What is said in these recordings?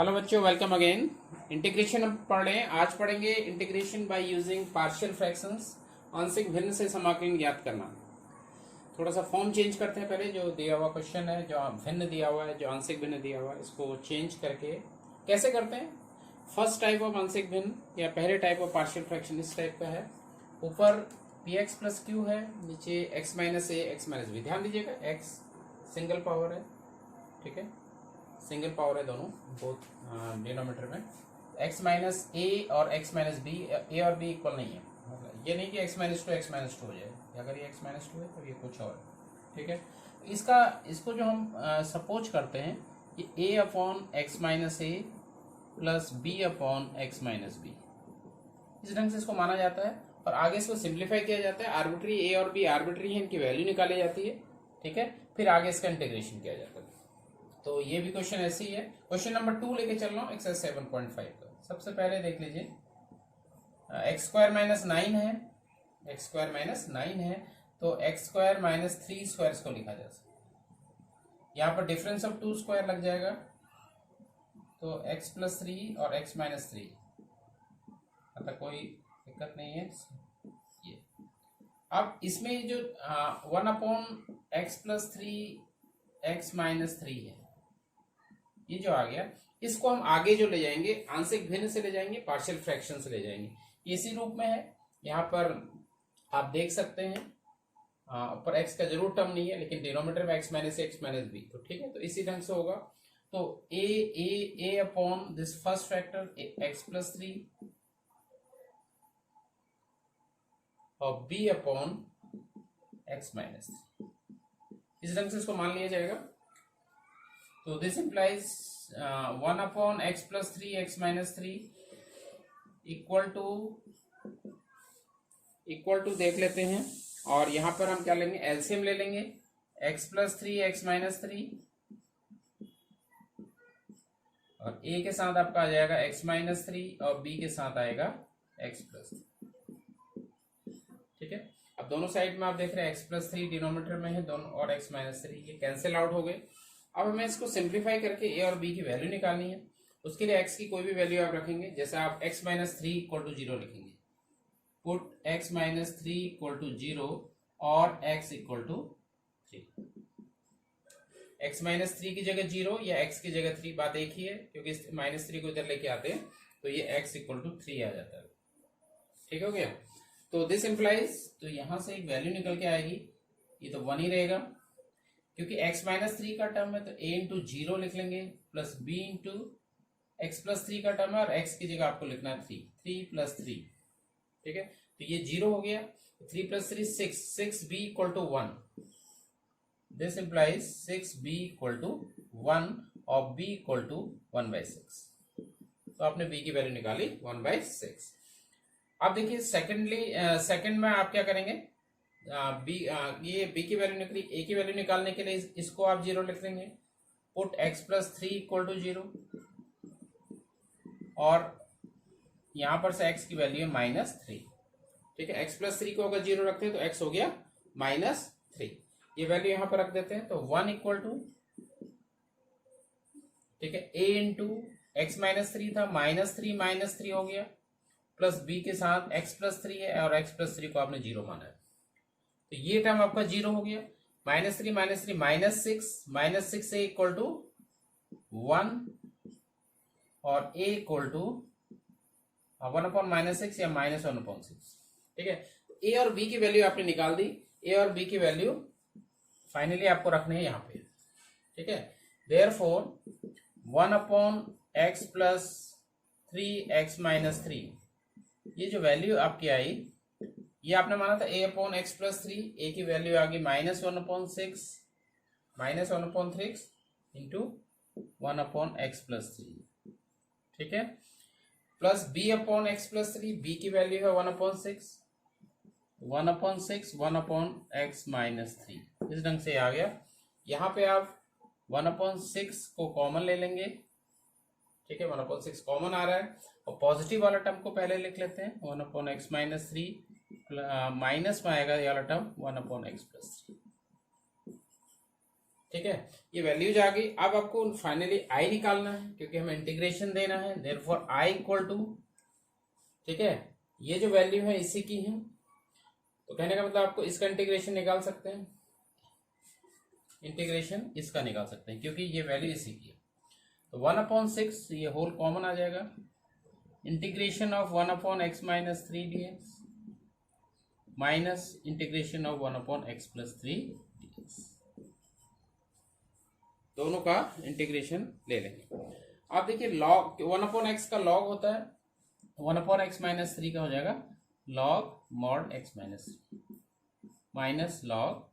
Hello बच्चों, welcome again. Integration अब पढ़ रहे हैं। आज पढ़ेंगे integration by using partial fractions, आंशिक भिन्न से समाकलन ज्ञात करना। थोड़ा सा फॉर्म चेंज करते हैं। पहले जो दिया हुआ क्वेश्चन है, जो भिन्न दिया हुआ है, जो आंशिक भिन्न दिया हुआ है, इसको चेंज करके कैसे करते हैं। फर्स्ट टाइप ऑफ आंशिक भिन्न या पहले टाइप ऑफ पार्शियल फ्रैक्शन इस टाइप का है। ऊपर पी एक्स प्लस क्यू है, नीचे एक्स माइनस ए एक्स माइनस बी। ध्यान दीजिएगा, एक्स सिंगल पावर है, ठीक है, सिंगल पावर है दोनों, बोथ डिनोमिनेटर में। x माइनस ए और x माइनस बी, ए और बी इक्वल नहीं है। मतलब ये नहीं कि x माइनस टू हो जाए, अगर ये x माइनस टू है तो ये कुछ और है, ठीक है। इसको जो हम सपोज करते हैं कि a upon x minus a plus b upon x minus b, इस ढंग से इसको माना जाता है। और आगे इसको सिंप्लीफाई किया जाता है। आर्बिट्री ए और बी आर्बिट्री है, इनकी वैल्यू निकाली जाती है, ठीक है। फिर आगे इसका इंटीग्रेशन किया जाता है। तो ये भी क्वेश्चन ऐसे ही है। क्वेश्चन नंबर 2 लेके चल रहा हूँ, एक्सरसाइज 7.5 का। सबसे पहले देख लीजिए, एक्स स्क्वायर माइनस 9 है, एक्स स्क्वायर माइनस 9 है, तो एक्स स्क्वायर माइनस 3 स्क्वायर को लिखा जा सकता है। यहाँ पर डिफरेंस ऑफ 2 स्क्वायर लग जाएगा, तो एक्स प्लस 3 और एक्स माइनस 3, मतलब कोई दिक्कत नहीं है ये। अब इसमें जो 1 upon x plus 3 x minus 3 है, ये जो आ गया, इसको हम आगे जो ले जाएंगे आंशिक भिन्न से ले जाएंगे, पार्शियल फ्रैक्शन से ले जाएंगे। इसी रूप में है। यहाँ पर आप देख सकते हैं, ऊपर एक्स का जरूर टर्म नहीं है, लेकिन डिनोमिनेटर में एक्स माइनस बी, तो ठीक है। तो इसी ढंग से होगा। तो A upon this first factor X plus 3 और बी अपॉन एक्स माइनस 3, इस ढंग से इसको मान लिया जाएगा। तो this implies 1 upon x plus 3 x minus 3 equal to देख लेते हैं। और यहां पर हम क्या लेंगे, एलसीएम ले लेंगे। एक्स प्लस 3 एक्स माइनस 3 और ए के साथ आपका आ जाएगा एक्स माइनस 3 और बी के साथ आएगा एक्स प्लस 3, ठीक है। अब दोनों साइड में आप देख रहे हैं एक्स प्लस 3 डिनोमिनेटर में है दोनों, और एक्स माइनस 3 ये कैंसिल आउट हो गए। अब हमें इसको सिंप्लीफाई करके ए और बी की वैल्यू निकालनी है। उसके लिए एक्स की कोई भी वैल्यू आप रखेंगे, जैसे आप एक्स माइनस 3 इक्वल टू 0 लिखेंगे। Put x minus 3 equal to 0 और x equal to 3। X minus 3 की जगह 0 या एक्स की जगह 3, बात एक ही है, क्योंकि माइनस 3 को इधर लेके आते हैं तो ये एक्स इक्वल टू 3 आ जाता है, ठीक हो गया। तो दिस इंप्लाइज, तो यहां से एक वैल्यू निकल के आएगी, ये तो 1 ही रहेगा, क्योंकि x माइनस 3 का टर्म है तो a इंटू 0 लिख लेंगे, plus b into x plus 3 का टर्म है और x की जगह आपको लिखना है 3 प्लस 3, ठीक है। तो ये 0 हो गया, 3 plus 3 6b equal to 1। This implies 6b equal to 1 और b इक्वल टू 1/6। तो आपने b की वैल्यू निकाली 1/6। अब देखिए सेकंड में आप क्या करेंगे, ये b की वैल्यू निकली, a की वैल्यू निकालने के लिए इसको आप 0 लिख लेंगे। Put x plus 3 equal to 0 और यहां पर से x की वैल्यू है -3, ठीक है। x प्लस 3 को अगर 0 रखते हैं तो x हो गया -3। ये वैल्यू यहां पर रख देते हैं, तो 1 इक्वल टू, ठीक है, a इंटू एक्स माइनस 3 था, -3 हो गया, प्लस b के साथ x प्लस 3 है और x प्लस 3 को आपने 0 माना है, तो ये टर्म आपका 0 हो गया। -3 -6 a इक्वल टू 1 और a इक्वल टू 1/-6 या -1/6, ठीक है। a और b की वैल्यू आपने निकाल दी। a और b की वैल्यू फाइनली आपको रखने हैं यहाँ पे, ठीक है। Therefore 1/x plus 3 x minus 3, ये जो वैल्यू आपकी आई, ये आपने माना था a upon x plus 3, a की वैल्यू आ गई -1/6 इंटू 1/x प्लस 3, ठीक है, plus b upon x plus 3, b की वैल्यू है 1/6 1/x माइनस 3, इस ढंग से आ गया। यहाँ पे आप 1/6 को कॉमन ले लेंगे, ठीक है, 1/6 कॉमन आ रहा है, और पॉजिटिव वाला टर्म को पहले लिख लेते हैं, 1/x माइनस 3 माइनस में आएगा ये वाला टर्म 1/x प्लस 3, ठीक है, ये वैल्यूज आ गई। अब आपको फाइनली आई निकालना है क्योंकि हमें इंटीग्रेशन देना है, देयरफॉर आई इक्वल टू, ठीक है, ये जो वैल्यू है इसी की है, तो कहने का मतलब आपको इसका इंटीग्रेशन निकाल सकते हैं, इंटीग्रेशन इसका निकाल सकते हैं क्योंकि ये वैल्यू इसी की है। तो 1/6 ये होल कॉमन आ जाएगा, integration of 1/x-3 dx minus integration of 1/x+3 dx, दोनों का इंटीग्रेशन ले लेंगे। आप देखिए लॉग 1/x का लॉग होता है, 1/x-3 का हो जाएगा log mod x-3 minus log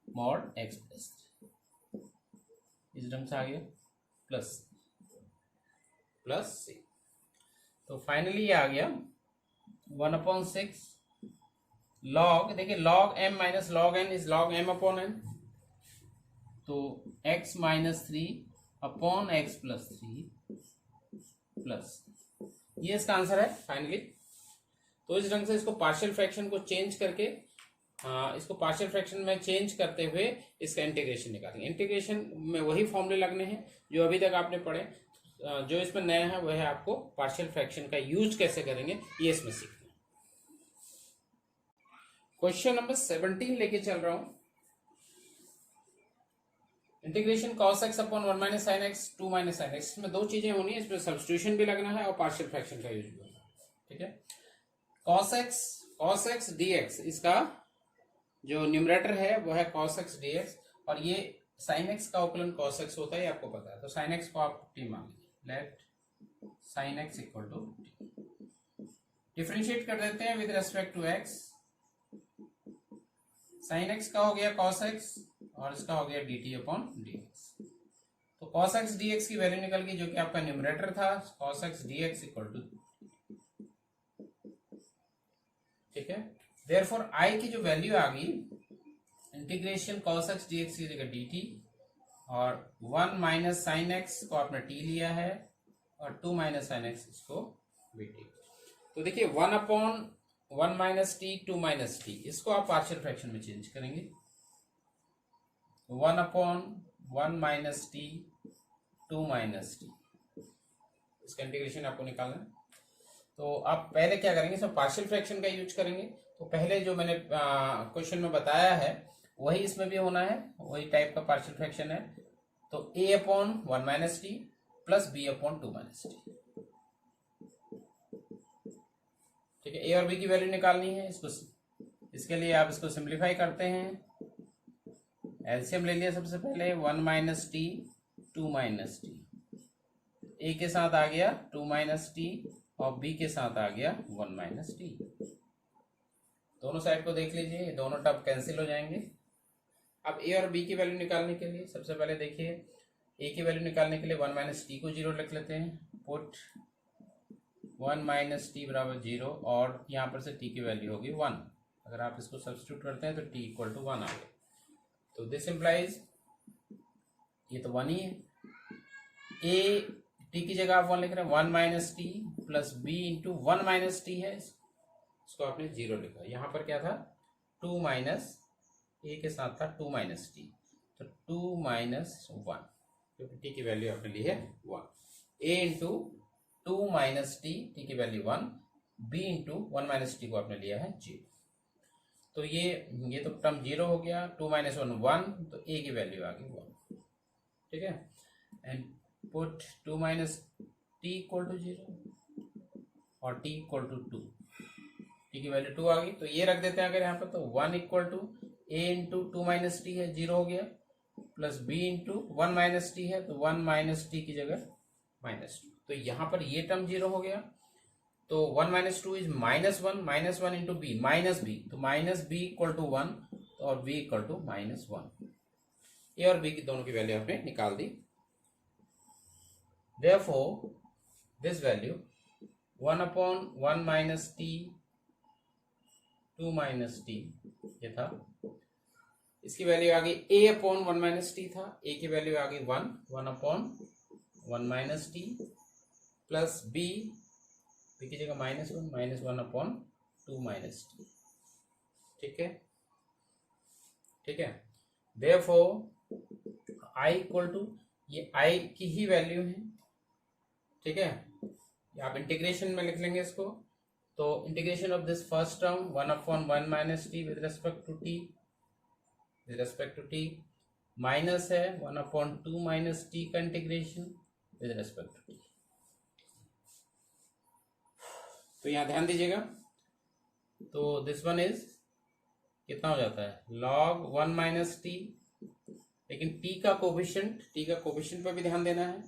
mod x+3, इस ढंग से आ गया प्लस c। तो फाइनली ये आ गया 1/6 लॉग, देखिए log m minus log n is log m/n, तो x-3/x+3 प्लस, ये इसका आंसर है फाइनली। तो इस ढंग से इसको पार्शियल फ्रैक्शन को चेंज करके इसको पार्शियल फ्रैक्शन में चेंज करते हुए इसका इंटीग्रेशन निकालेंगे। इंटीग्रेशन में वही फॉर्मूले लगने हैं जो अभी तक आपने पढ़े, जो इसमें नया है वह है आपको पार्शियल फ्रैक्शन का यूज कैसे करेंगे ये इसमें सीखना है। क्वेश्चन नंबर 17 लेके चल रहा हूं, integration cos x upon 1 - sin x 2 - sin x, इसमें दो चीजें होनी है, इसमें सब्स्टिट्यूशन भी लगना है और पार्शियल फ्रैक्शन का यूज भी होना है, ठीक है। cos x dx, इसका जो न्यूमरेटर है वो है cos x dx और ये sin x का उपलन cos x होता है, आपको पता है। तो sin x को आप t मान लीजिए, let sin x equal to t, differentiate कर देते हैं with respect to x, sin x का हो गया cos x और इसका हो गया dt अपॉन dx। तो cos x dx की वैल्यू निकल गई जो कि आपका न्यूमरेटर था, cos x dx equal to, ठीक है। देयरफॉर I की जो वैल्यू आ गई, इंटीग्रेशन cos x dx की जगह dt और 1 माइनस साइन x को आपने t लिया है और 2 माइनस साइन x इसको bt। तो देखिए 1/1 माइनस टी 2 माइनस टी, इसको आप पार्शियल फ्रैक्शन में चेंज करेंगे, 1/1 माइनस टी 2 माइनस टी, इसका इंटीग्रेशन आपको निकालना है। तो आप पहले क्या करेंगे, इसमें पार्शियल फ्रैक्शन का यूज करेंगे। तो पहले जो मैंने क्वेश्चन में बताया है वही इसमें भी होना है, वही टाइप का पार्शियल फ्रैक्शन है। तो a/1 minus T plus b/2 minus T, ठीक है। a और b की वैल्यू निकालनी है, इसके लिए आप इसको सिंप्लीफाई करते हैं, एलसीएम ले लिया सबसे पहले, 1 minus T 2 minus T, a के साथ आ गया 2 माइनस टी और b के साथ आ गया 1 माइनस टी। दोनों साइड को देख लीजिए, दोनों टर्म कैंसिल हो जाएंगे। अब a और b की वैल्यू निकालने के लिए सबसे पहले देखिए, a की वैल्यू निकालने के लिए 1 माइनस टी को 0 लिख लेते हैं, पुट 1 माइनस टी बराबर 0 और यहाँ पर से t की वैल्यू होगी 1। अगर आप इसको सब्स्टिट्यूट करते हैं तो t इक्वल टू 1 आ गया। तो दिस इम्प्लाइज, ये तो 1 ही है, a t की जगह आप 1 लिख रहे हैं, 1 minus T plus b into 1 minus t है, इसको आपने 0 लिखा। यहाँ पर क्या था, 2 माइनस, a के साथ था 2 माइनस टी, तो 2 माइनस 1, क्योंकि t की वैल्यू आपने ली है 1, a इंटू 2 माइनस टी की value 1, b into 1 minus T को आपने लिया है 0। तो ये तो टर्म 0 हो गया, 2 माइनस 1 1, तो a की वैल्यू आ गई 1, ठीक है। And put 2 minus t equal to 0 और t इक्वल टू 2, t की वैल्यू 2 आ गई। तो ये रख देते हैं अगर यहाँ पर, तो 1 equal to a into 2 minus t है, 0 हो गया, plus b into 1 minus t है, तो 1 माइनस टी की जगह -2, तो यहाँ पर ये टर्म 0 हो गया। तो 1 minus 2 is -1 into b minus b, तो माइनस बी इक्वल टू 1 और बी इक्वल टू -1। ए और बी की दोनों की वैल्यू आपने निकाल दी। Therefore, this value 1/1 minus T 2 minus T, ये था, इसकी वैल्यू आ गई a/1 माइनस टी था, a की वैल्यू आ गई 1/1 माइनस टी प्लस b की जगह -1 माइनस टी, ठीक है, ठीक है। Therefore आई इक्वल टू, ये आई की ही वैल्यू है, ठीक है, आप इंटीग्रेशन में लिख लेंगे इसको। तो integration of this first term 1/1 minus t with respect to t, with respect to t, minus है 1/2 माइनस टी का integration with respect to t. तो यहाँ ध्यान दीजिएगा, तो दिस वन इज कितना हो जाता है log 1 माइनस टी, लेकिन t का कोफिशिएंट पर भी ध्यान देना है।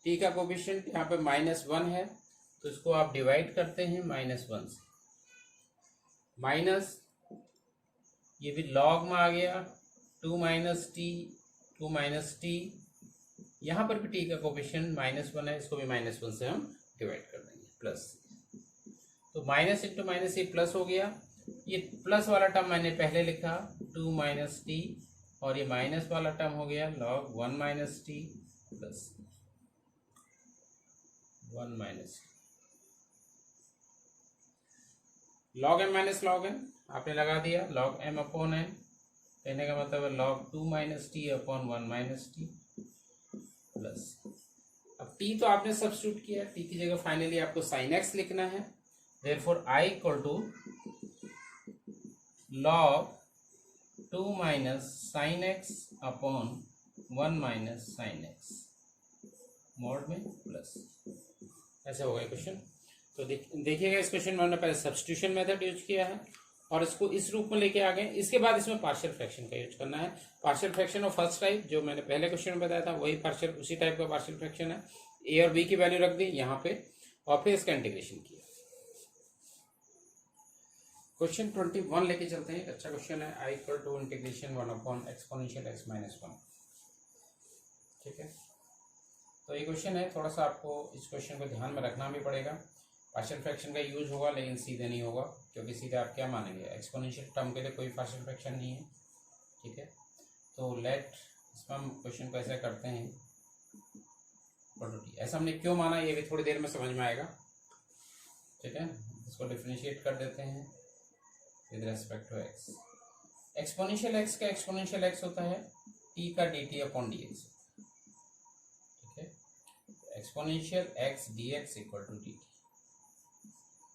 t का कोफिशिएंट यहाँ पे -1 है, तो इसको आप डिवाइड करते हैं -1 से, माइनस ये भी log में आ गया 2 माइनस टी, यहाँ पर भी t का कोफिशिएंट -1 है, इसको भी -1 से हम डिवाइड कर देंगे, प्लस। तो माइनस इंटू माइनस ये प्लस हो गया, ये प्लस वाला टर्म मैंने पहले लिखा 2 माइनस टी, और ये माइनस वाला टर्म हो गया log 1 minus T plus 1 minus T. log m minus log n आपने लगा दिया, log m अपॉन n, कहने का मतलब है log 2 minus T upon 1 minus T plus. अब t तो आपने सब्स्टिट्यूट किया, t की जगह फाइनली आपको sin x लिखना है, therefore I equal to log 2 minus sine x upon 1 minus sine x mod में प्लस, ऐसे होगा क्वेश्चन। तो देखिएगा इस क्वेश्चन में हमने पहले सब्स्टिट्यूशन मेथड यूज किया है और इसको इस रूप में लेके आ गए। इसके बाद इसमें पार्शियल फ्रैक्शन का यूज करना है। Partial fraction of first type जो मैंने पहले क्वेश्चन में बताया था वही पार्शियल उसी टाइप का पार्शियल फ्रैक्शन है। ए और बी की वैल्यू रख दी यहाँ पे और फिर इसका इंटीग्रेशन किया। क्वेश्चन 21 लेके चलते हैं, अच्छा क्वेश्चन है। I equal to integration 1 upon exponential x minus 1, ठीक है। तो ये क्वेश्चन है, थोड़ा सा आपको इस क्वेश्चन को ध्यान में रखना भी पड़ेगा। पार्शियल फ्रैक्शन का यूज होगा लेकिन सीधे नहीं होगा, क्योंकि सीधे आप क्या मानेंगे, एक्सपोनेंशियल टर्म के लिए कोई पार्शियल फ्रैक्शन नहीं है, ठीक है। तो लेट इसमें हम क्वेश्चन को ऐसा करते हैं, ऐसा हमने क्यों माना ये भी थोड़ी देर में समझ में आएगा, ठीक है। इसको डिफरेंशिएट कर देते हैं with respect to x। Exponential x का एक्सपोनेंशियल x होता है t का dt अपॉन dx, ठीक है। Exponential x dx equal to dt,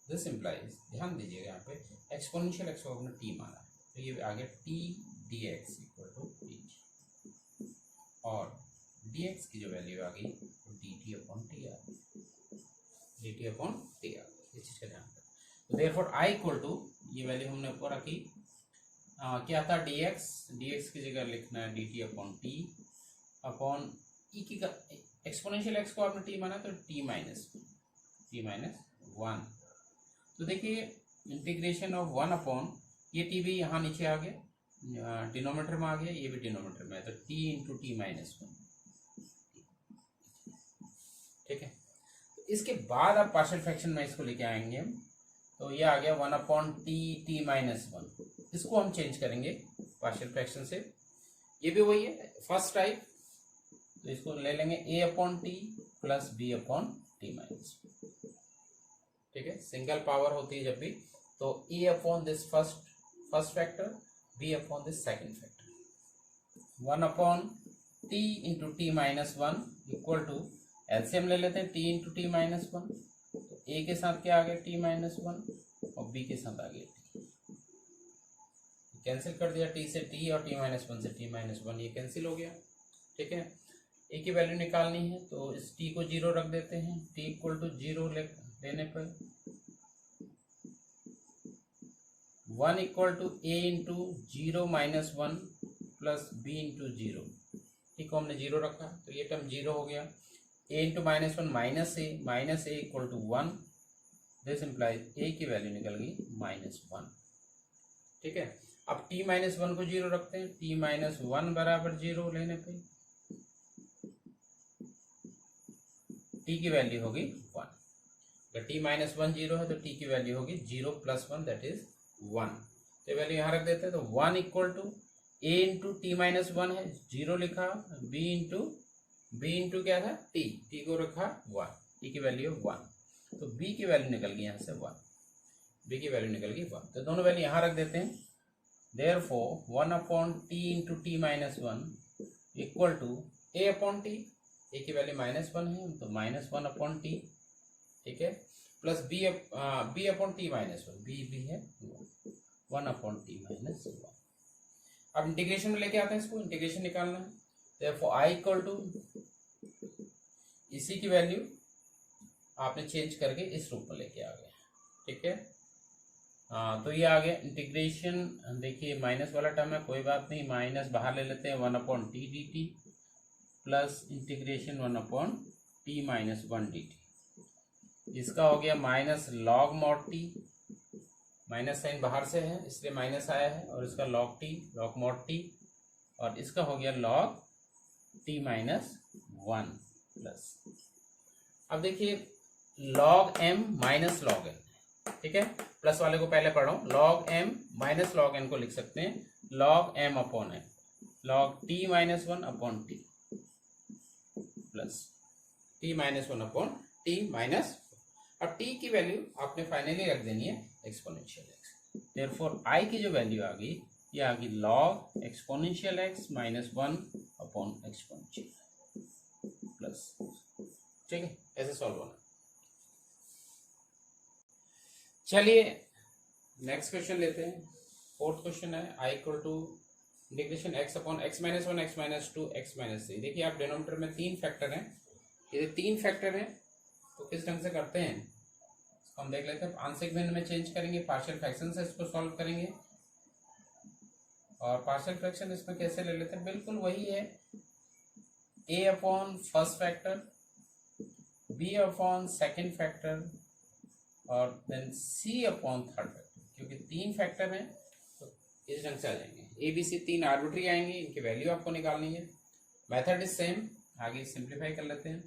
this implies, ध्यान दीजिएगा यहाँ पे एक्सपोनेंशियल x को हमने t माना, तो ये आ गया t dx equal to dt, और dx की जो वैल्यू आ गई वो dt अपॉन t आ गई, dt अपॉन t आ गई, इस चीज़ का ध्यान रखें। तो देयरफॉर I इक्वल टू, ये वैल्यू हमने ऊपर रखी, क्या था dx की जगह लिखना है dt अपॉन टी अपॉन ई की, एक्सपोनेंशियल x को आपने t माना तो t माइनस 1। तो देखिए इंटीग्रेशन ऑफ 1 अपॉन, ये t भी यहाँ नीचे आ गया, डिनोमीटर में आ गया, ये भी डिनोमीटर में है, तो t इंटू टी माइनस 1, ठीक है। इसके बाद आप पार्शियल फ्रैक्शन में इसको लेके आएंगे हम, तो ये आ गया 1 अपॉन टी माइनस 1, इसको हम चेंज करेंगे पार्शियल फ्रैक्शन से, ये भी वही है फर्स्ट टाइप, तो इसको ले लेंगे a upon t plus b upon t minus, ठीक है। सिंगल पावर होती है जब भी, तो a upon this first factor, b upon this second factor, 1 upon t into T minus 1 equal to, LCM ले लेते हैं t इंटू टी माइनस 1, तो a के साथ क्या आ गया t माइनस 1 और b के साथ आ गया t, कैंसिल कर दिया, t से t और t माइनस 1 से t माइनस 1, ये कैंसिल हो गया, ठीक है। a की वैल्यू निकालनी है तो इस t को 0 रख देते हैं, t इक्वल टू 0 लेने पर 1 equal to a into 0 minus 1 plus b into 0, t को हमने 0 रखा तो ये टर्म 0 हो गया, a into minus 1 minus a equal to 1, this implies a की वैल्यू निकल गई -1, ठीक है। अब t माइनस 1 को 0 रखते हैं, t माइनस 1 बराबर 0 लेने पे t की वैल्यू होगी 1, अगर t माइनस 1 0 है तो t की वैल्यू होगी 0 प्लस 1 दैट इज 1, तो वैल्यू यहाँ रख देते हैं, तो 1 equal to a into T minus 1 है 0 लिखा, b इंटू क्या था t को रखा 1, t की वैल्यू 1, तो b की वैल्यू निकल गई यहाँ से 1, b की वैल्यू निकल गई 1, तो दोनों वैल्यू यहाँ रख देते हैं। Therefore 1 upon t into T minus 1 equal to A upon T, A की वैल्यू -1 है तो -1 अपॉन टी, ठीक है, plus b upon t -1, b है 1 अपॉन टी -1। अब इंटीग्रेशन में लेके आते हैं, इसको इंटीग्रेशन निकालना है, therefore i इक्वल टू इसी की वैल्यू आपने चेंज करके इस रूप में लेके आ गए, ठीक है। तो ये आ गया इंटीग्रेशन, देखिए माइनस वाला टर्म है, कोई बात नहीं, माइनस बाहर ले लेते हैं, 1 upon t d t plus integration 1 upon t -1 d t. इसका हो गया minus log mod t, minus sign बाहर से है इसलिए माइनस आया है, और इसका log t, log mod t, और इसका हो गया लॉग टी -1 प्लस। अब देखिए log m minus log n, ठीक है, प्लस वाले को पहले पढ़ो, log m minus log n को लिख सकते हैं log m upon n, log t -1 upon t plus t -1 upon t minus. अब टी की वैल्यू आपने फाइनली रख देनी है एक्सपोनेंशियल एक्स, देयरफॉर आई की जो वैल्यू आ गई ये आ गई log exponential x -1 upon exponential plus, ठीक है, ऐसे सॉल्व होना। चलिए नेक्स्ट क्वेश्चन लेते हैं, फोर्थ क्वेश्चन है, I equal to integration X upon x -1 x -2 x -3। देखिए आप डिनोमिनेटर में 3 फैक्टर हैं, ये 3 फैक्टर हैं, तो किस ढंग से करते हैं इसको हम देख लेते हैं। आंशिक भिन्न में चेंज करेंगे, पार्शियल फ्रैक्शन से इसको सॉल्व करेंगे, और पार्शियल फ्रैक्शन इसमें कैसे ले लेते हैं, बिल्कुल वही है, a upon first factor, b upon second factor, और then c upon third factor, क्योंकि 3 फैक्टर हैं तो इस ढंग से आ जाएंगे, a b c 3 आर्बिट्री आएंगे, इनकी वैल्यू आपको निकालनी है। मेथड इज सेम, आगे सिंप्लीफाई कर लेते हैं,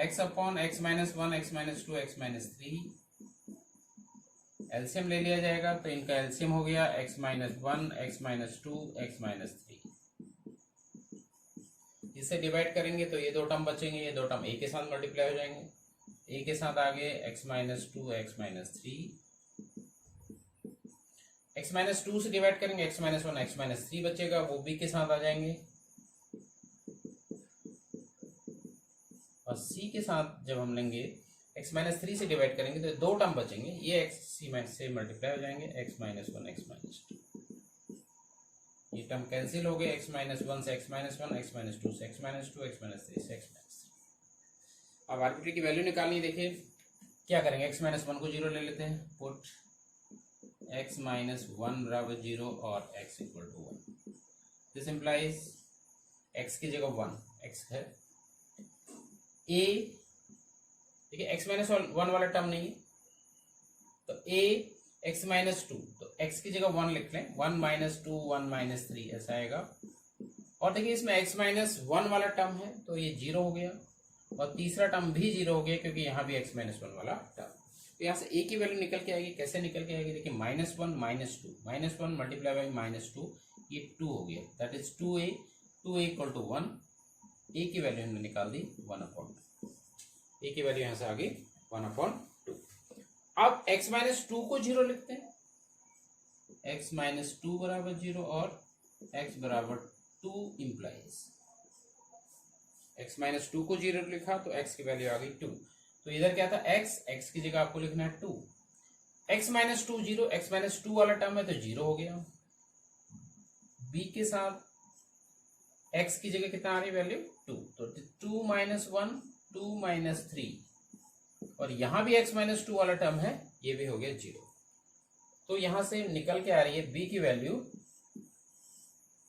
x upon x -1 x -2 x -3, LCM ले लिया जाएगा, तो इनका एलसीएम हो गया x -1 x -2 x -3। इसे डिवाइड करेंगे तो ये 2 टर्म बचेंगे, ये 2 टर्म a के साथ मल्टीप्लाई हो जाएंगे, a के साथ आगे x -2 x -3, x -2 से डिवाइड करेंगे x -1 x -3 बचेगा, वो b के साथ आ जाएंगे, और c के साथ जब हम लेंगे x -3 से डिवाइड करेंगे तो 2 टर्म बचेंगे, ये x c से मल्टीप्लाई हो जाएंगे, x -1 x -2, ये टर्म कैंसिल हो गए, x -1 से x -1 x -2 से x -2 x -3 से x -3। अब आर्बिट्री की वैल्यू निकालनी है, देखिए क्या करेंगे, x -1 को 0 ले लेते हैं, पुट x -1 बराबर 0 और x equal to 1, this implies x की जगह 1, x है a, देखिए x -1 वाला टर्म नहीं है, तो a x -2, तो x की जगह 1 लिख लें, 1 -2 1 -3 ऐसा आएगा, और देखिए इसमें x -1 वाला टर्म है तो ये 0 हो गया, और तीसरा टर्म भी 0 हो गया क्योंकि यहाँ भी x -1 वाला टर्म, तो यहाँ से a की वैल्यू निकल के आएगी, कैसे निकल के आएगी, देखिए -1 -2 मल्टीप्लाई बाई -2, ये 2 हो गया, that is 2a equal to 1, a की वैल्यू हमने निकाल दी 1/2, a की वैल्यू यहाँ से आ गई 1/2। अब x -2 को 0 लिखते हैं, x -2 बराबर 0 और x बराबर 2 इंप्लाइज, x -2 को 0 लिखा तो x की वैल्यू आ गई 2, तो इधर क्या था x की जगह आपको लिखना है 2, x -2 0, x -2 वाला टर्म है तो 0 हो गया, b के साथ x की जगह कितना आ रही वैल्यू 2, तो 2 -1 2 -3, और यहां भी x -2 वाला टर्म है, ये भी हो गया 0, तो यहां से निकल के आ रही है b की वैल्यू,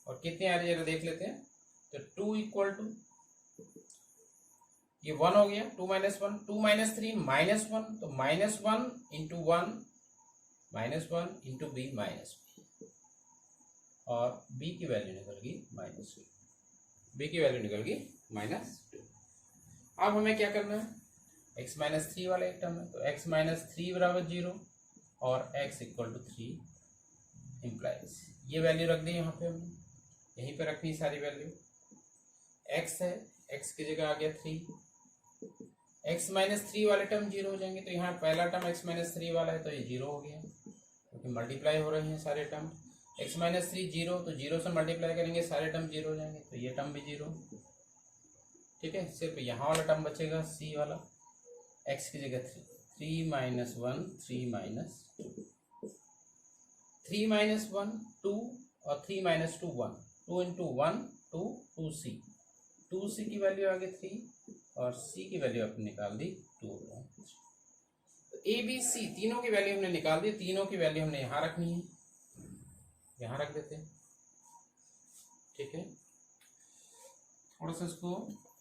और कितनी आ रही है जरा देख लेते हैं, तो 2 इक्वल टू ये 1 हो गया, 2 -1 2 -3 -1, तो -1 इंटू 1 -1 इंटू b -b, और b की वैल्यू निकल गई -2, b की वैल्यू निकल गई -2। अब हमें क्या करना है, x -3 वाला एक टर्म है, तो x -3 बराबर 0 और x इक्वल टू 3 इंप्लाइज, ये वैल्यू रख दी यहाँ पे हमने, यहीं पे रखनी सारी वैल्यू, x है, x की जगह आ गया 3, x -3 वाले टर्म 0 हो जाएंगे, तो यहाँ पहला टर्म x -3 वाला है तो ये 0 हो गया, क्योंकि मल्टीप्लाई हो रहे हैं सारे टर्म, x माइनस 3 जीरो, तो जीरो से मल्टीप्लाई करेंगे सारे टर्म जीरो हो जाएंगे, तो ये टर्म भी जीरो। ठीक है, सिर्फ यहाँ वाला टर्म बचेगा c वाला, x की जगह 3 माइनस 1 3 माइनस 2, 3 माइनस 1 2 और 3 माइनस 2 1, 2 इंटू 1 2 2c, 2c की वैल्यू आ गई 3 और c की वैल्यू आपने निकाल दी 2। तो ए बी सी तीनों की वैल्यू हमने निकाल दी, तीनों की वैल्यू हमने यहाँ रखनी है, यहाँ रख देते हैं। ठीक है, थोड़ा सा इसको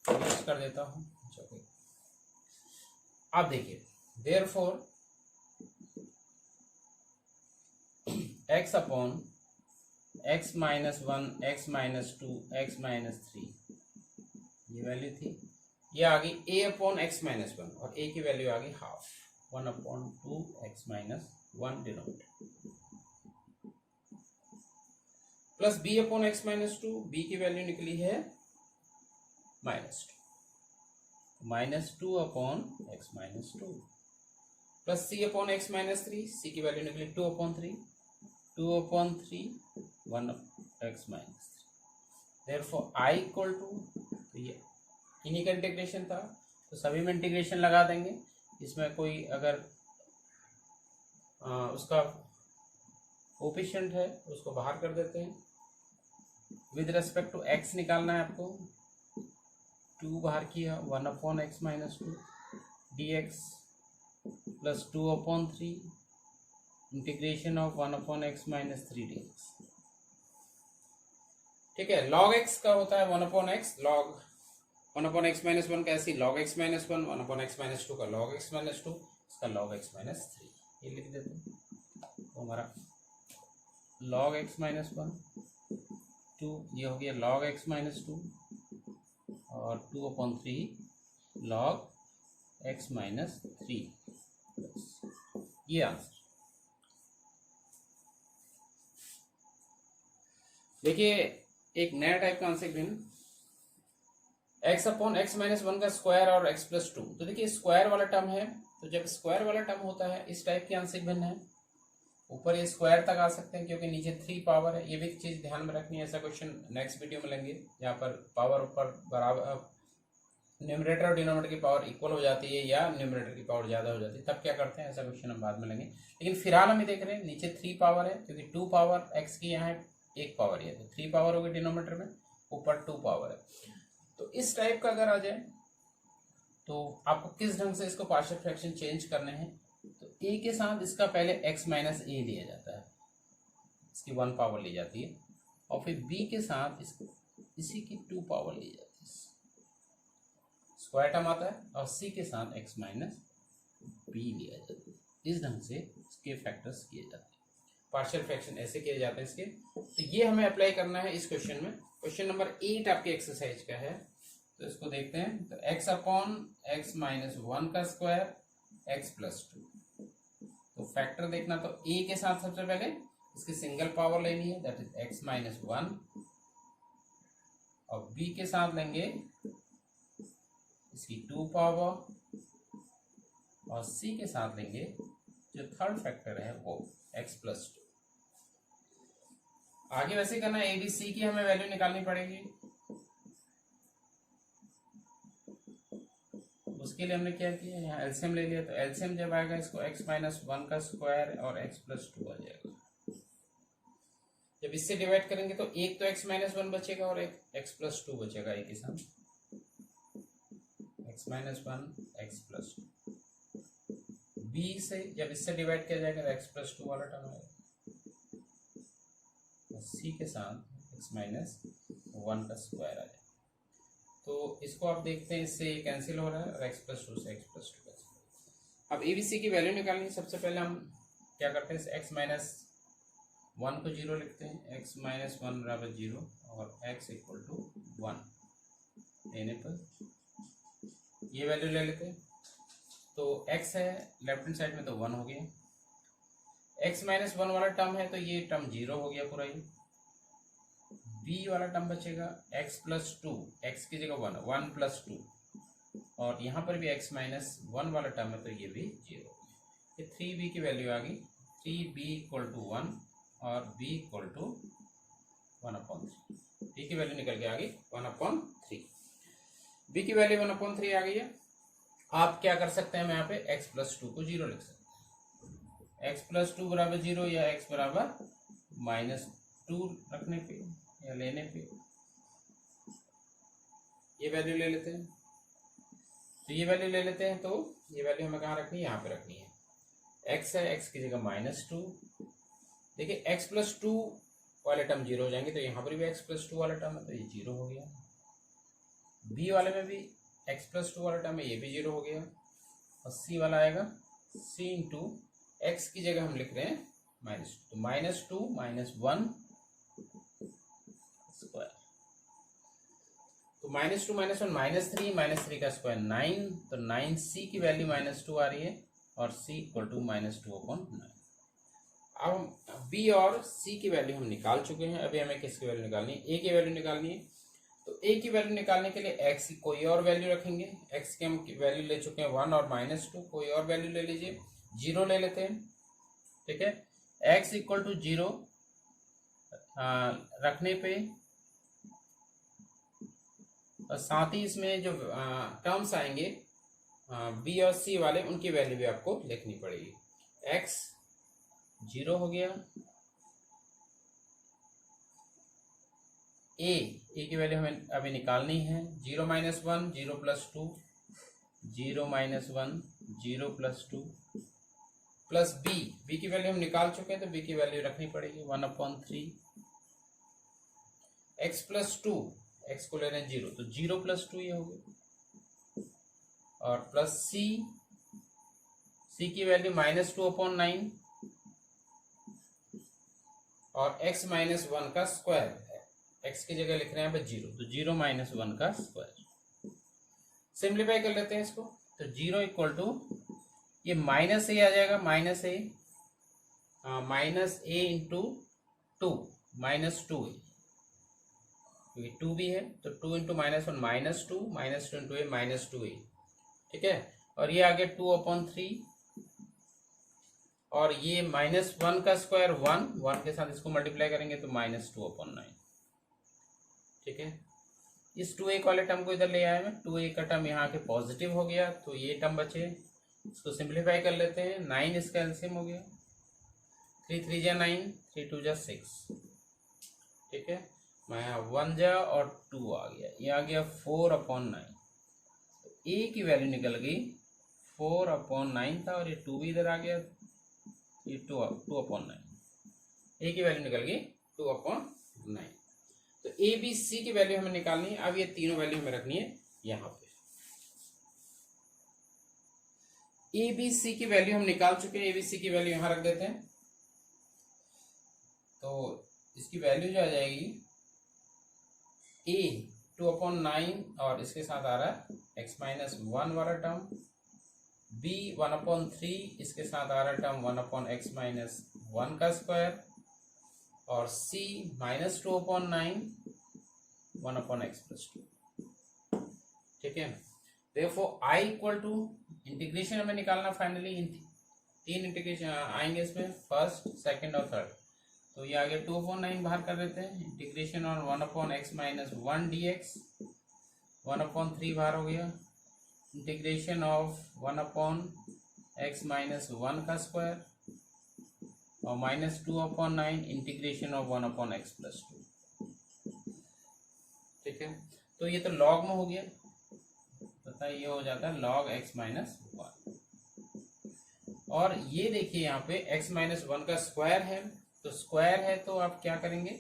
मिक्स कर देता हूँ। आप देखिए, therefore x upon x minus 1 x minus 2 x minus 3, ये वैल्यू थी, ये आ गई a अपॉन x माइनस 1 और a की वैल्यू आ गई half, 1 upon 2 x minus 1 denominator, plus b upon x minus 2, b की वैल्यू निकली है minus 2, minus 2 upon x minus 2, plus c upon x minus 3, c की वैल्यू निकली 2 upon 3, 2 upon 3 1 x minus 3। Therefore i equal to, तो ये इन्हीं का integration था, तो सभी में इंटीग्रेशन लगा देंगे। इसमें कोई अगर उसका कोफिशिएंट है उसको बाहर कर देते हैं। विद रेस्पेक्ट टू x निकालना है आपको, 2 बाहर किया, 1 upon x minus 2 dx plus 2 upon 3 integration of 1 upon x minus 3 dx। ठीक है, log x का होता है 1 upon x, log 1 upon x minus 1 का ऐसी log x minus 1, 1 upon x minus 2 का log x माइनस 2, इसका log x माइनस 3, ये लिख देते हैं। तो हमारा log x माइनस 1 2, ये हो गया log x माइनस 2 और 2 अपॉन 3 log x माइनस 3, ये आंसर। देखिए एक नया टाइप का आंसर भिन्न, x अपॉन x माइनस 1 का स्क्वायर और x प्लस 2, तो देखिए स्क्वायर वाला टर्म है, तो जब स्क्वायर वाला टर्म होता है इस टाइप की आंसर भिन्न है, ऊपर ये स्क्वायर तक आ सकते हैं क्योंकि नीचे 3 पावर है, ये भी चीज ध्यान में रखनी है। ऐसा क्वेश्चन नेक्स्ट वीडियो में लेंगे जहाँ पर पावर ऊपर बराबर, न्यूमरेटर और डिनोमिनेटर की पावर इक्वल हो जाती है या न्यूमरेटर की पावर ज्यादा हो जाती है, तब क्या करते हैं, ऐसा क्वेश्चन हम बाद में लेंगे। लेकिन फिलहाल हम देख रहे हैं नीचे 3 पावर है क्योंकि 2 पावर x की यहाँ है, 1 पावर है, तो 3 पावर होगी डिनोमिनेटर में, ऊपर 2 पावर है। तो इस टाइप का अगर आ जाए तो आपको किस ढंग से इसको पार्शियल फ्रैक्शन चेंज करने हैं, तो a के साथ इसका पहले x माइनस a लिया जाता है, इसकी 1 पावर ली जाती है, और फिर b के साथ इसी की 2 पावर ली जाती है, स्क्वायर टर्म आता है, और c के साथ x माइनस b लिया जाता है। इस ढंग से इसके फैक्टर्स किए जाते हैं, पार्शियल फ्रैक्शन ऐसे किए जाते हैं इसके। तो ये हमें अप्लाई करना है इस क्वेश्चन में। क्वेश्चन नंबर 8 आपके एक्सरसाइज का है, तो इसको देखते हैं। तो x अपॉन x माइनस 1 का स्क्वायर x प्लस 2, तो फैक्टर देखना, तो a के साथ सबसे पहले इसकी सिंगल पावर लेनी है, दैट इज x माइनस 1, और b के साथ लेंगे इसकी 2 पावर, और c के साथ लेंगे जो थर्ड फैक्टर है वो x प्लस 2। आगे वैसे करना है, a b c की हमें वैल्यू निकालनी पड़ेगी, उसके लिए हमने क्या किया, यहाँ एलसीएम ले लिया, तो एलसीएम जब आएगा इसको x माइनस 1 का स्क्वायर और x प्लस 2 आ जाएगा। जब इससे डिवाइड करेंगे तो एक तो x माइनस 1 बचेगा और एक x प्लस 2 बचेगा, एक के साथ x minus 1 x plus 2। b से जब इससे डिवाइड किया जाएगा तो x प्लस 2 वाला टर्म आएगा, c के साथ x माइनस 1 का स्क्वायर आ जाएगा। तो इसको आप देखते हैं, इससे कैंसिल हो रहा है और x प्लस 2 से x प्लस 2 कैंसिल। अब ए बी सी की वैल्यू निकालनी है। सबसे पहले हम क्या करते हैं, x माइनस 1 को 0 लिखते हैं, x माइनस 1 बराबर 0 और x इक्वल टू 1 लेने पर ये वैल्यू ले लेते हैं। तो x है लेफ्ट हैंड साइड में, तो 1 हो गया, x माइनस 1 वाला टर्म है तो ये टर्म 0 हो गया पूरा, ये b वाला टर्म बचेगा x प्लस 2, x की जगह 1, 1 प्लस 2, और यहाँ पर भी x माइनस 1 वाला टर्म है तो ये भी 0। ये 3b की वैल्यू आ गई, 3b इक्वल टू 1 और b इक्वल टू 1/3। b की वैल्यू निकल के आ गई 1/3। b की वैल्यू 1/3 आ गई है। आप क्या कर सकते हैं, यहाँ पे x+2 को 0 लिख सकते हैं। x+2 बराबर 0 या x बराबर -2 रखने पे या लेने पे ये वैल्यू ले लेते हैं। तो ये वैल्यू ले लेते हैं, तो ये वैल्यू हमें कहाँ रखनी है, यहाँ पे रखनी है। x है, x की जगह -2। देखिए x+2 वाले टर्म 0 हो जाएंगे, तो यहाँ पर भी x+2 वाला टर्म है, तो ये 0 हो गया। b वाले में भी x+2 वाला टर्म है, ये भी 0 हो गया। और c वाला आएगा c इंटू x की जगह हम लिख रहे हैं -2, तो -2 -1 स्क्वायर, तो -2 -1 -3 का स्क्वायर 9, तो 9c की वैल्यू -2 आ रही है और c इक्वल टू -2/9। अब b और c की वैल्यू हम निकाल चुके हैं। अभी हमें किसकी वैल्यू निकालनी है, a की वैल्यू निकालनी है। तो a की वैल्यू निकालने के लिए x की कोई और वैल्यू रखेंगे। x की हम वैल्यू ले चुके हैं 1 और -2, कोई और वैल्यू ले लीजिए, 0 ले लेते हैं। ठीक है, x इक्वल टू 0 रखने पे और साथ ही इसमें जो टर्म्स आएंगे b और c वाले, उनकी वैल्यू भी आपको लिखनी पड़ेगी। x 0 हो गया, a की वैल्यू हमें अभी निकालनी है। 0 -1 0 + 2, 0 -1 0 + 2 प्लस b की वैल्यू हम निकाल चुके हैं, तो b की वैल्यू रखनी पड़ेगी 1/3। x+2, x को ले रहे हैं 0, तो 0 + 2 ये हो गया। और प्लस c की वैल्यू -2/9 और x -1 का स्क्वायर है, x की जगह लिख रहे हैं 0, तो 0 -1 का स्क्वायर। सिंप्लीफाई कर लेते हैं इसको, तो 0 इक्वल टू ये -a आ जाएगा, -a इंटू 2 -2a, ये 2 भी है, तो 2 इंटू -1 -2 इंटू a -2a। ठीक है, और ये आ गया 2/3 और ये -1 का स्क्वायर 1 के साथ इसको मल्टीप्लाई करेंगे तो -2/9। ठीक है, इस 2a वाले टर्म को इधर ले आया मैं, 2a का टर्म यहाँ के पॉजिटिव हो गया, तो ये टर्म बचे। इसको सिंप्लीफाई कर लेते हैं, 9 इसका एलसीएम हो गया, 3 3 जा 9, 3 2 जा 6। ठीक है, मैं 1 जा और 2 आ गया, ये आ गया 4/9। a की वैल्यू निकल गई 4/9 था, और ये 2 भी इधर आ गया, ये 2/9। a की वैल्यू निकल गई 2/9। तो a b c की वैल्यू हमें निकालनी है। अब ये तीनों वैल्यू हमें रखनी है यहाँ पे। a b c की वैल्यू हम निकाल चुके हैं, a b c की वैल्यू यहाँ रख देते हैं। तो इसकी वैल्यू जो आ जाएगी a 2/9 और इसके साथ आ रहा है x-1 वाला टर्म, b 1/3 इसके साथ आ रहा है टर्म 1/x-1 का स्क्वायर, और c -2/9 1/x+2। ठीक है, therefore I equal to integration हमें निकालना फाइनली, तीन इंटीग्रेशन आएंगे इसमें, फर्स्ट सेकंड और थर्ड। तो ये आगे 2/9 बाहर कर देते हैं, इंटीग्रेशन ऑन 1/x-1 dx, 1/3 बाहर हो गया, इंटीग्रेशन ऑफ 1/x-1 का स्क्वायर, और -2/9 इंटीग्रेशन ऑफ 1/x+2। ठीक है, तो ये तो लॉग में हो गया, तथा ये हो जाता है log x-1। और ये देखिए यहाँ पे x-1 का स्क्वायर है, तो स्क्वायर है तो आप क्या करेंगे,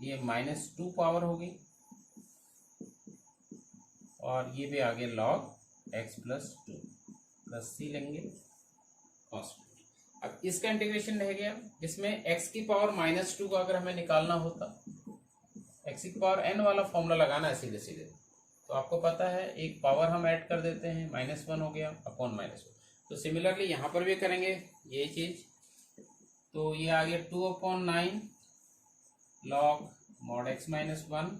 ये -2 पावर होगी, और ये भी आगे log x+2 प्लस c लेंगे कॉन्स्टेंट। अब इसका इंटीग्रेशन रह गया, इसमें x की पावर -2 को अगर हमें निकालना होता, x की पावर n वाला फॉर्मूला लगाना है सीधे सीधे, तो आपको पता है एक पावर हम ऐड कर देते हैं, -1 हो गया अपॉन -1। तो सिमिलरली यहाँ पर भी करेंगे ये चीज, तो ये आ गया 2/9 log mod x-1,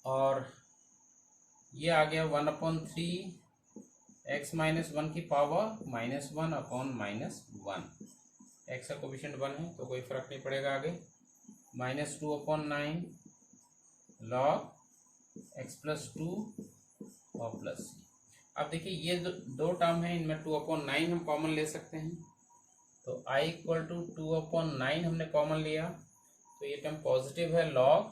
और ये आ गया 1/3 x-1 की पावर -1/-1, एक्स का कोफिशिएंट 1 है तो कोई फर्क नहीं पड़ेगा आगे। -2/9 log x + 2 और प्लस। अब देखिए ये दो टर्म है, इनमें 2/9 हम कॉमन ले सकते हैं, तो i = 2/9 हमने कॉमन लिया तो ये टर्म पॉजिटिव है, log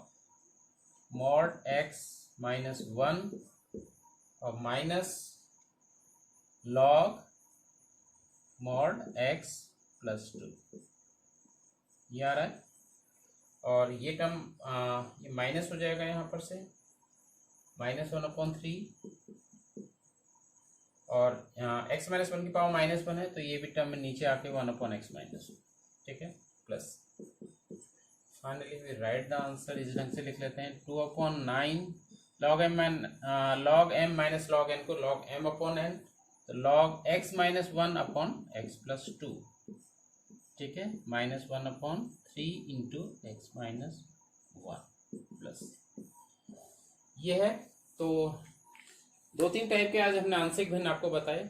mod x - 1 और माइनस log mod x + 2 ये आ रहा है। और ये टर्म ये माइनस हो जाएगा यहाँ पर से, -1/3 और x - 1 की पावर -1 है तो ये भी टर्म में नीचे आके 1/x - 1, ठीक है, plus. Finally we write the answer, इस ढंग से लिख लेते हैं 2/9 log m log m - log n को log m/n, तो log x - 1/x + 2, ठीक है, -1/3 इंटू x - 1 प्लस ये है। तो 2-3 टाइप के आज हमने आंशिक भिन्न आपको बताए,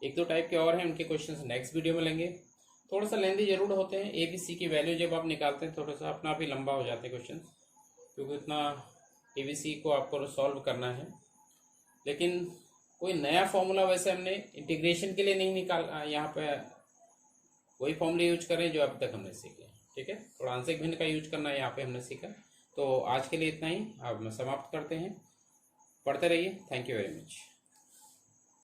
1-2 टाइप के और हैं, उनके क्वेश्चंस नेक्स्ट वीडियो में लेंगे। थोड़ा सा लेंदी जरूर होते हैं, ए बी सी की वैल्यू जब आप निकालते हैं थोड़ा सा अपना आप ही लंबा हो जाते हैं क्वेश्चन, क्योंकि इतना ए बी सी को आपको सॉल्व करना है। लेकिन कोई नया फॉर्मूला वैसे हमने इंटीग्रेशन के लिए नहीं निकाला, यहाँ पे वही फॉर्मूले यूज करें जो अब तक हमने सीखे, ठीक है। थोड़ा आंशिक भिन्न का यूज करना यहाँ पे हमने सीखा। तो आज के लिए इतना ही, अब समाप्त करते हैं, पढ़ते रहिए। Thank you very much.